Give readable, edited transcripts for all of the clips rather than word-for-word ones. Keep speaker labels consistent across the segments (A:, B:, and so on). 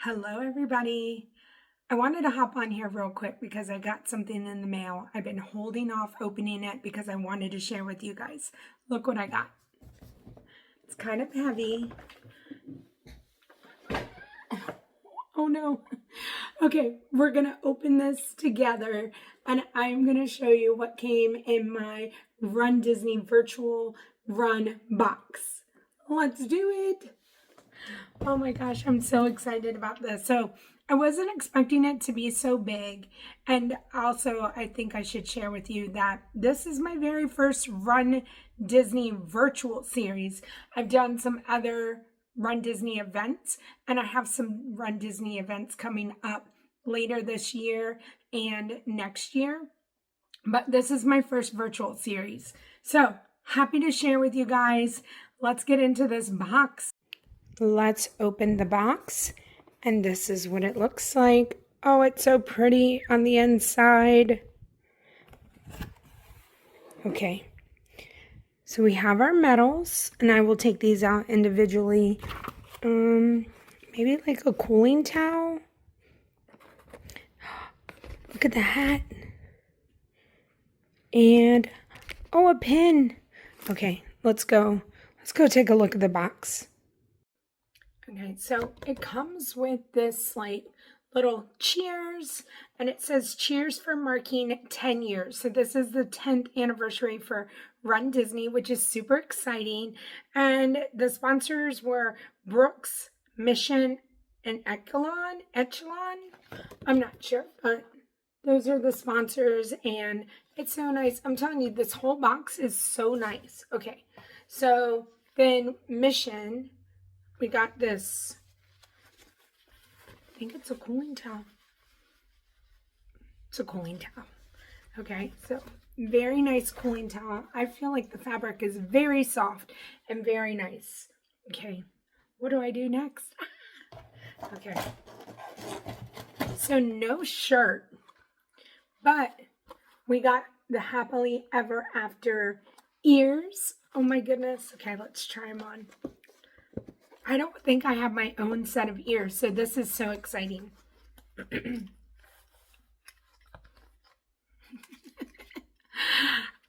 A: Hello, everybody. I wanted to hop on here real quick because I got something in the mail. I've been holding off opening it because I wanted to share with you guys. Look what I got. It's kind of heavy. Oh no. Okay, we're going to open this together and I'm going to show you what came in my Run Disney virtual run box. Let's do it. Oh my gosh, I'm so excited about this. So I wasn't expecting it to be so big. And also, I think I should share with you that this is my very first Run Disney virtual series. I've done some other Run Disney events, and I have some Run Disney events coming up later this year and next year. But this is my first virtual series. So happy to share with you guys. Let's get into this box. Let's open the box, and this is what it looks like. Oh, it's so pretty on the inside. Okay, so we have our medals, and I will take these out individually. Maybe like a cooling towel. Look at the hat. And, oh, a pin. Okay, let's go. Let's go take a look at the box. Okay, so it comes with this like little cheers, and it says cheers for marking 10 years. So this is the 10th anniversary for Run Disney, which is super exciting. And the sponsors were Brooks, Mission, and Echelon. I'm not sure, but those are the sponsors, and it's so nice. I'm telling you, this whole box is so nice. Okay, so then Mission, we got this, I think it's a cooling towel. It's a cooling towel. Okay, so very nice cooling towel. I feel like the fabric is very soft and very nice. Okay, what do I do next? Okay, so no shirt, but we got the happily ever after ears. Oh my goodness. Okay, let's try them on. I don't think I have my own set of ears, so this is so exciting.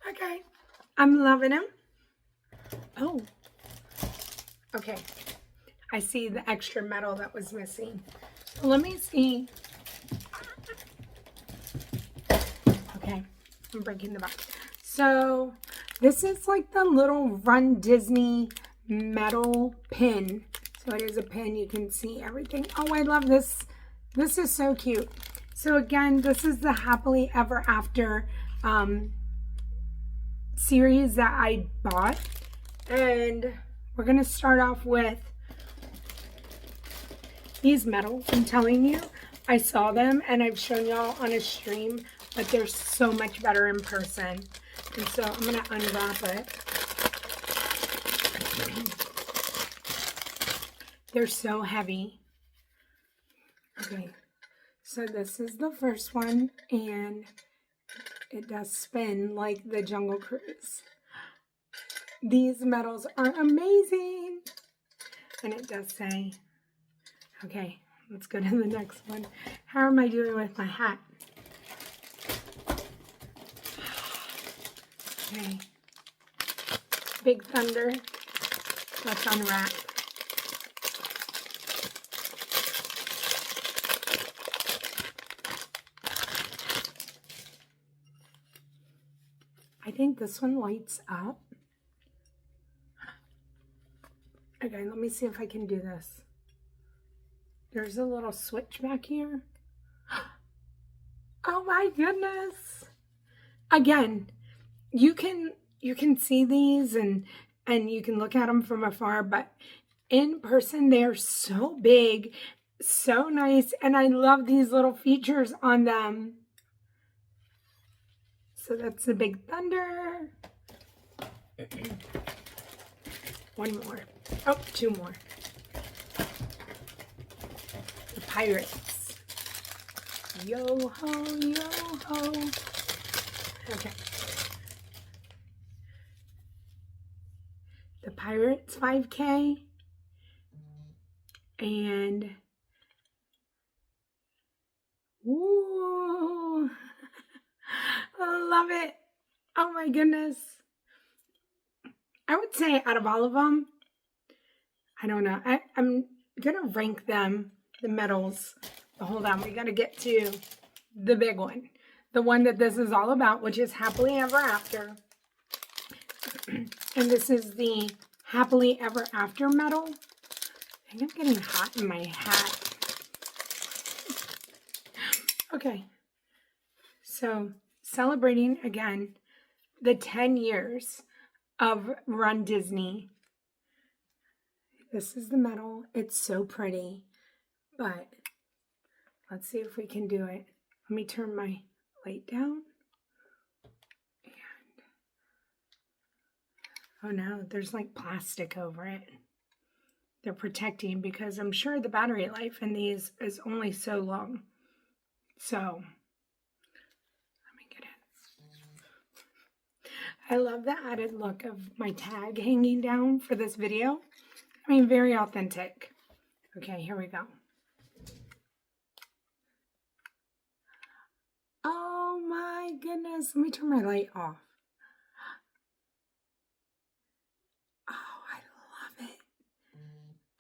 A: Okay, I'm loving them. Oh, okay. I see the extra metal that was missing. Let me see. Okay, I'm breaking the box. So this is like the little Run Disney metal pin. So it is a pin, you can see everything. Oh, I love this. This is so cute. So again, this is the happily ever after series that I bought, and we're gonna start off with these medals. I'm telling you, I saw them and I've shown y'all on a stream, but they're so much better in person. And so I'm gonna unwrap it. They're so heavy. Okay, so this is the first one, and it does spin like the Jungle Cruise. These medals are amazing. And it does say, okay, let's go to the next one. How am I doing with my hat? Okay, Big Thunder. Let's unwrap. I think this one lights up. Okay, let me see if I can do this. There's a little switch back here. Oh my goodness. Again, you can see these and you can look at them from afar, but in person they're so big, so nice, and I love these little features on them. So that's the Big Thunder. One more. Oh, two more. The Pirates. Yo ho, yo ho. Okay. The Pirates 5K. And my goodness. I would say out of all of them, I don't know. I'm going to rank them, the medals. But hold on, we got to get to the big one. The one that this is all about, which is Happily Ever After. And this is the Happily Ever After medal. I think I'm getting hot in my hat. Okay. So, celebrating again the 10 years of Run Disney. This is the medal. It's so pretty, but let's see if we can do it. Let me turn my light down. And oh no, there's like plastic over it. They're protecting because I'm sure the battery life in these is only so long. So, let me get it. I love the added look of my tag hanging down for this video. I mean, very authentic. Okay, here we go. Oh my goodness. Let me turn my light off. Oh, I love it.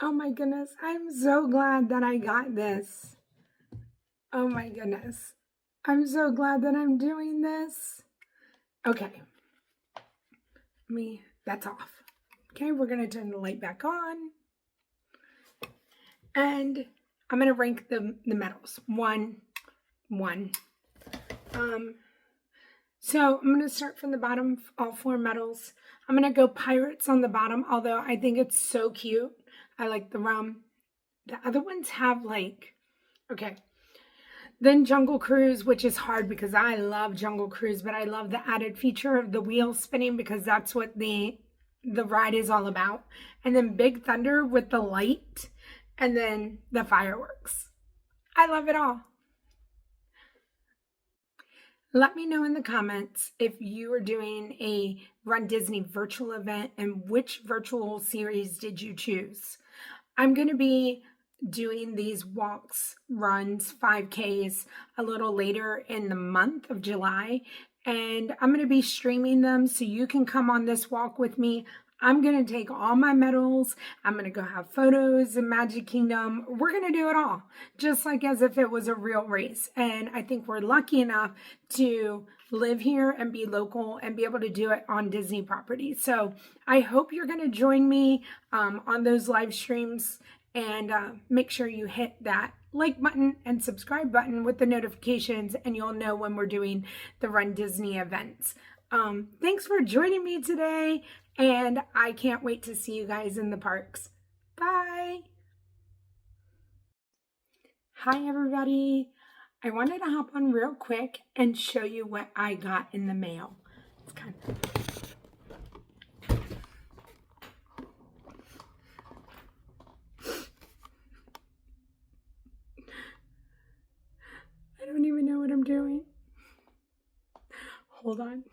A: Oh my goodness. I'm so glad that I got this. Oh my goodness. I'm so glad that I'm doing this. Okay. That's off. Okay, we're going to turn the light back on. And I'm going to rank the medals. One. So I'm going to start from the bottom, all 4 medals. I'm going to go Pirates on the bottom, although I think it's so cute. I like the rum. The other ones have like, okay. Then Jungle Cruise, which is hard because I love Jungle Cruise, but I love the added feature of the wheel spinning because that's what the ride is all about. And then Big Thunder with the light, and then the fireworks. I love it all. Let me know in the comments if you are doing a Run Disney virtual event and which virtual series did you choose. I'm going to be doing these walks, runs, 5Ks a little later in the month of July, and I'm going to be streaming them so you can come on this walk with me. I'm going to take all my medals. I'm going to go have photos in Magic Kingdom. We're going to do it all, just like as if it was a real race. And I think we're lucky enough to live here and be local and be able to do it on Disney property. So I hope you're going to join me on those live streams, and make sure you hit that like button and subscribe button with the notifications, and you'll know when we're doing the Run Disney events. Thanks for joining me today, and I can't wait to see you guys in the parks. Bye. Hi, everybody. I wanted to hop on real quick and show you what I got in the mail. It's kind of... I don't even know what I'm doing. Hold on.